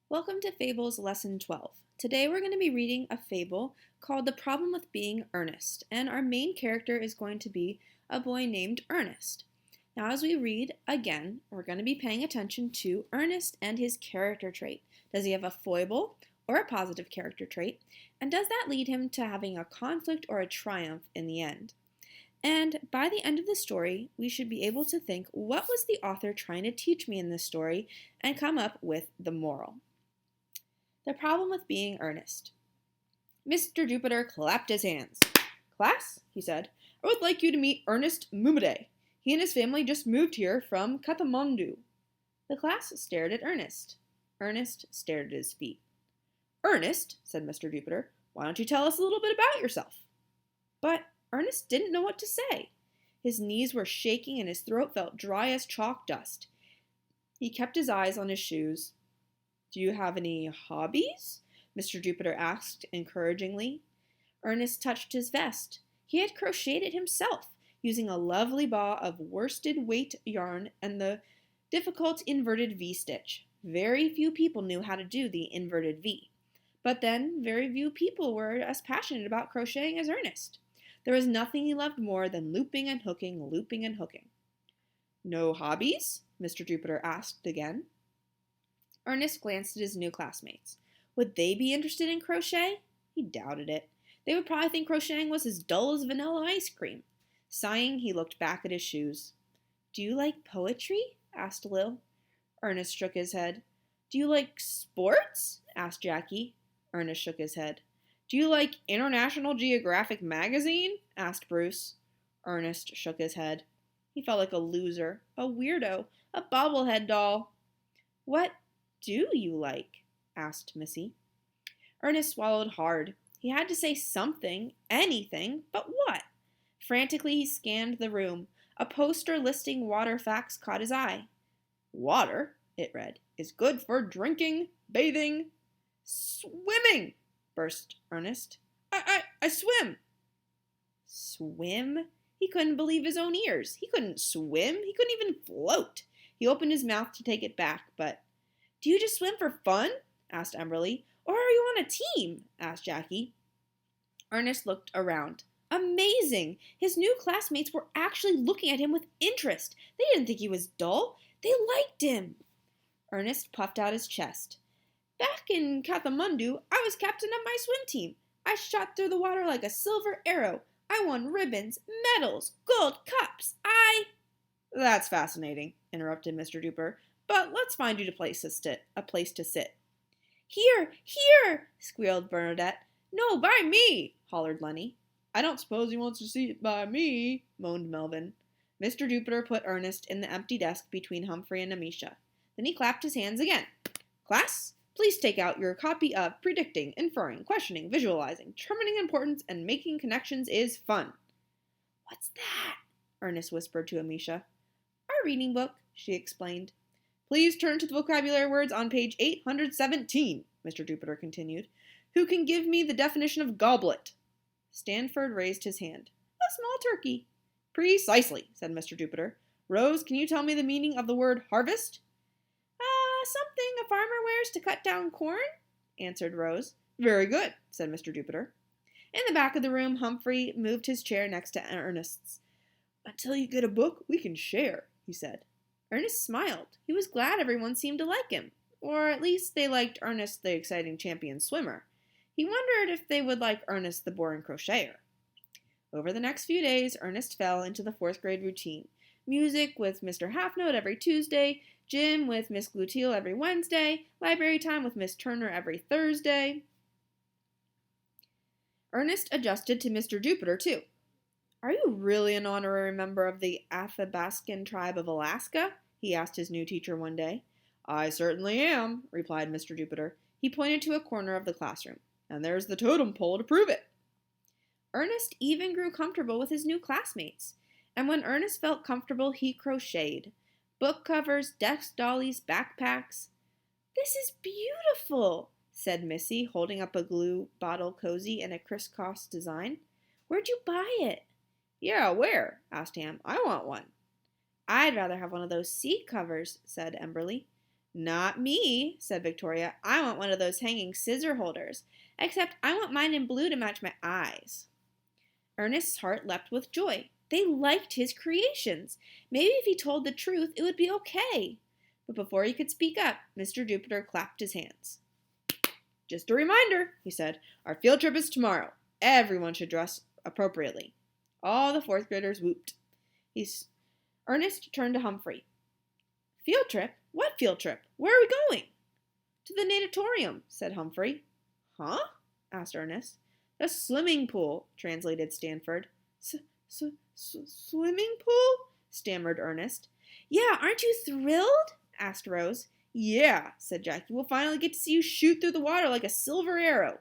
Welcome to Fables Lesson 12. Today we're going to be reading a fable called The Problem with Being Earnest, and our main character is going to be a boy named Ernest. Now as we read, again, we're going to be paying attention to Ernest and his character trait. Does he have a foible or a positive character trait? And does that lead him to having a conflict or a triumph in the end? And by the end of the story, we should be able to think, what was the author trying to teach me in this story, and come up with the moral. The problem with being earnest. Mr. Jupiter clapped his hands. Class, he said, I would like you to meet Ernest Mumade. He and his family just moved here from Kathmandu. The class stared at Ernest. Ernest stared at his feet. Ernest, said Mr. Jupiter, why don't you tell us a little bit about yourself? But Ernest didn't know what to say. His knees were shaking and his throat felt dry as chalk dust. He kept his eyes on his shoes. Do you have any hobbies? Mr. Jupiter asked encouragingly. Ernest touched his vest. He had crocheted it himself, using a lovely ball of worsted weight yarn and the difficult inverted V-stitch. Very few people knew how to do the inverted V. But then, very few people were as passionate about crocheting as Ernest. There was nothing he loved more than looping and hooking, looping and hooking. No hobbies? Mr. Jupiter asked again. Ernest glanced at his new classmates. Would they be interested in crochet? He doubted it. They would probably think crocheting was as dull as vanilla ice cream. Sighing, he looked back at his shoes. Do you like poetry? Asked Lil. Ernest shook his head. Do you like sports? Asked Jackie. Ernest shook his head. Do you like International Geographic magazine? Asked Bruce. Ernest shook his head. He felt like a loser, a weirdo, a bobblehead doll. What do you like? Asked Missy. Ernest swallowed hard. He had to say something, anything, but what? Frantically he scanned the room. A poster listing water facts caught his eye. Water, it read, is good for drinking, bathing, swimming, burst Ernest. I swim. Swim? He couldn't believe his own ears. He couldn't swim. He couldn't even float. He opened his mouth to take it back, but do you just swim for fun? Asked Emberly. Or are you on a team? Asked Jackie. Ernest looked around. Amazing! His new classmates were actually looking at him with interest. They didn't think he was dull. They liked him. Ernest puffed out his chest. Back in Kathmandu, I was captain of my swim team. I shot through the water like a silver arrow. I won ribbons, medals, gold cups. That's fascinating, interrupted Mr. Jupiter. But let's find you a place to sit. Here, here, squealed Bernadette. No, by me, hollered Lenny. I don't suppose he wants to sit by me, moaned Melvin. Mr. Jupiter put Ernest in the empty desk between Humphrey and Amisha. Then he clapped his hands again. Class, please take out your copy of Predicting, Inferring, Questioning, Visualizing, Determining Importance, and Making Connections is Fun. What's that? Ernest whispered to Amisha. Our reading book, she explained. Please turn to the vocabulary words on page 817, Mr. Jupiter continued. Who can give me the definition of goblet? Stanford raised his hand. A small turkey. Precisely, said Mr. Jupiter. Rose, can you tell me the meaning of the word harvest? Something a farmer wears to cut down corn, answered Rose. Very good, said Mr. Jupiter. In the back of the room, Humphrey moved his chair next to Ernest's. Until you get a book, we can share, he said. Ernest smiled. He was glad everyone seemed to like him, or at least they liked Ernest the exciting champion swimmer. He wondered if they would like Ernest the boring crocheter. Over the next few days, Ernest fell into the fourth grade routine. Music with Mr. Halfnote every Tuesday, gym with Miss Gluteal every Wednesday, library time with Miss Turner every Thursday. Ernest adjusted to Mr. Jupiter, too. Are you really an honorary member of the Athabascan tribe of Alaska? He asked his new teacher one day. I certainly am, replied Mr. Jupiter. He pointed to a corner of the classroom. And there's the totem pole to prove it. Ernest even grew comfortable with his new classmates. And when Ernest felt comfortable, he crocheted. Book covers, desk dollies, backpacks. This is beautiful, said Missy, holding up a glue bottle cozy in a crisscross design. Where'd you buy it? Yeah, where? Asked Ham. I want one. I'd rather have one of those seat covers, said Emberly. Not me, said Victoria. I want one of those hanging scissor holders, except I want mine in blue to match my eyes. Ernest's heart leapt with joy. They liked his creations. Maybe if he told the truth, it would be okay. But before he could speak up, Mr. Jupiter clapped his hands. Just a reminder, he said, our field trip is tomorrow. Everyone should dress appropriately. All the fourth graders whooped. Ernest turned to Humphrey. Field trip? What field trip? Where are we going? To the natatorium, said Humphrey. Huh? Asked Ernest. The swimming pool, translated Stanford. Swimming pool? Stammered Ernest. Yeah, aren't you thrilled? Asked Rose. Yeah, said Jackie. We'll finally get to see you shoot through the water like a silver arrow.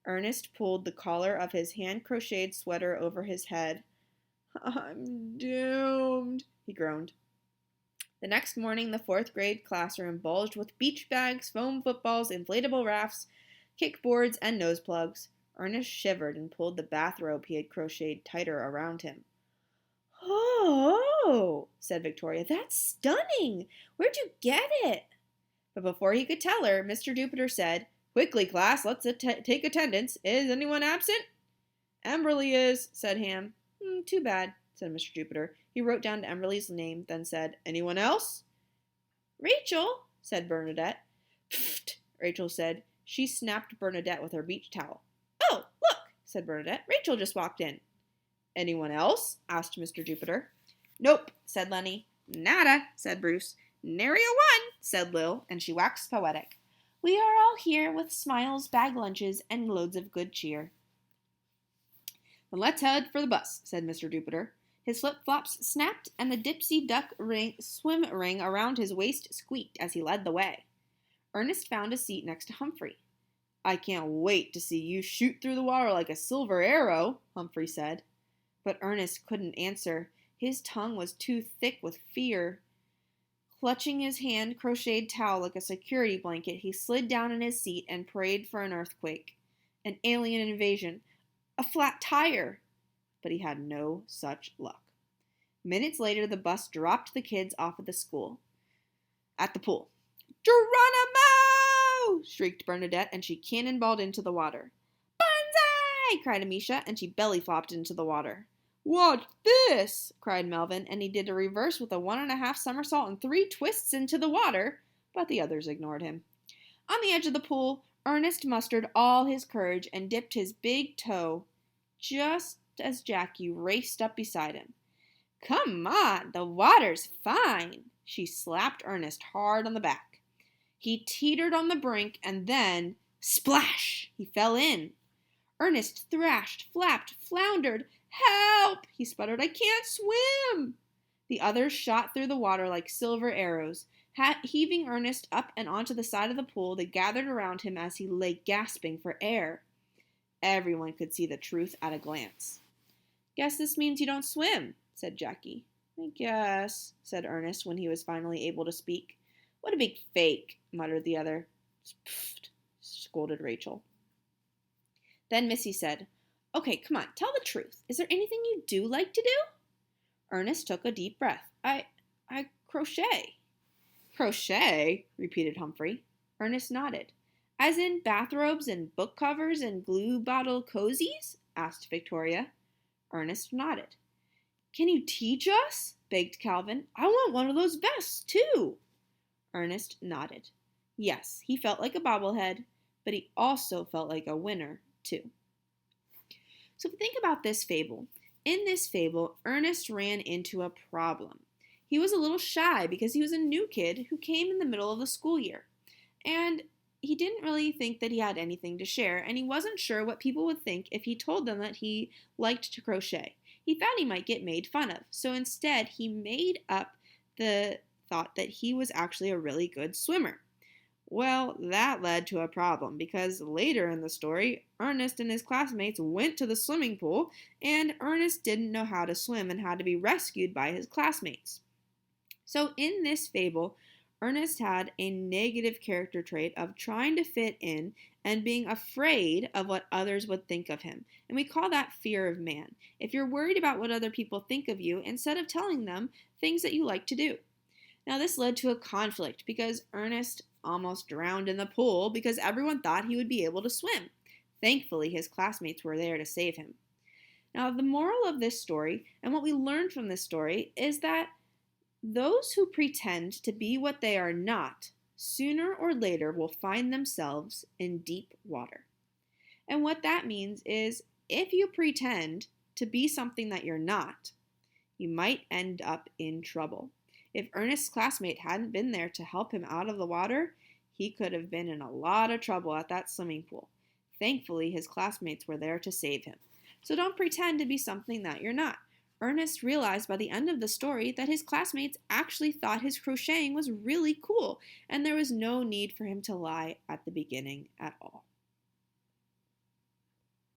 Ernest pulled the collar of his hand-crocheted sweater over his head. I'm doomed, he groaned. The next morning, the fourth grade classroom bulged with beach bags, foam footballs, inflatable rafts, kickboards, and nose plugs. Ernest shivered and pulled the bathrobe he had crocheted tighter around him. Oh, said Victoria, that's stunning. Where'd you get it? But before he could tell her, Mr. Jupiter said, Quickly, class, let's take attendance. Is anyone absent? Emberly is, said Ham. Too bad, said Mr. Jupiter. He wrote down Emberly's name, then said, Anyone else? Rachel, said Bernadette. Pfft, Rachel said. She snapped Bernadette with her beach towel. Oh, look, said Bernadette. Rachel just walked in. Anyone else? Asked Mr. Jupiter. Nope, said Lenny. Nada, said Bruce. Nary a one, said Lil, and she waxed poetic. We are all here with smiles, bag lunches, and loads of good cheer. Then let's head for the bus, said Mr. Jupiter. His flip-flops snapped, and the dipsy duck swim ring around his waist squeaked as he led the way. Ernest found a seat next to Humphrey. I can't wait to see you shoot through the water like a silver arrow, Humphrey said. But Ernest couldn't answer. His tongue was too thick with fear. Clutching his hand-crocheted towel like a security blanket, he slid down in his seat and prayed for an earthquake, an alien invasion, a flat tire. But he had no such luck. Minutes later, the bus dropped the kids off at the pool. Geronimo! Shrieked Bernadette, and she cannonballed into the water. Banzai! Cried Amisha, and she belly-flopped into the water. Watch this! Cried Melvin, and he did a reverse with a 1.5 somersault and 3 twists into the water, but the others ignored him. On the edge of the pool, Ernest mustered all his courage and dipped his big toe just as Jackie raced up beside him. Come on, the water's fine! She slapped Ernest hard on the back. He teetered on the brink, and then, splash! He fell in. Ernest thrashed, flapped, floundered. Help! He sputtered. I can't swim! The others shot through the water like silver arrows. Heaving Ernest up and onto the side of the pool, they gathered around him as he lay gasping for air. Everyone could see the truth at a glance. Guess this means you don't swim, said Jackie. I guess, said Ernest when he was finally able to speak. What a big fake, muttered the other. Pfft, scolded Rachel. Then Missy said, Okay, come on, tell the truth. Is there anything you do like to do? Ernest took a deep breath. I crochet. Crochet? Repeated Humphrey. Ernest nodded. As in bathrobes and book covers and glue bottle cozies? Asked Victoria. Ernest nodded. Can you teach us? Begged Calvin. I want one of those vests, too. Ernest nodded. Yes, he felt like a bobblehead, but he also felt like a winner, too. So if you think about this fable, in this fable, Ernest ran into a problem. He was a little shy because he was a new kid who came in the middle of the school year. And he didn't really think that he had anything to share, and he wasn't sure what people would think if he told them that he liked to crochet. He thought he might get made fun of, so instead he made up the thought that he was actually a really good swimmer. Well, that led to a problem because later in the story, Ernest and his classmates went to the swimming pool, and Ernest didn't know how to swim and had to be rescued by his classmates. So in this fable, Ernest had a negative character trait of trying to fit in and being afraid of what others would think of him. And we call that fear of man. If you're worried about what other people think of you, instead of telling them things that you like to do. Now, this led to a conflict because Ernest almost drowned in the pool because everyone thought he would be able to swim. Thankfully, his classmates were there to save him. Now, the moral of this story, and what we learned from this story, is that those who pretend to be what they are not, sooner or later will find themselves in deep water. And what that means is if you pretend to be something that you're not, you might end up in trouble. If Ernest's classmate hadn't been there to help him out of the water, he could have been in a lot of trouble at that swimming pool. Thankfully, his classmates were there to save him. So don't pretend to be something that you're not. Ernest realized by the end of the story that his classmates actually thought his crocheting was really cool, and there was no need for him to lie at the beginning at all.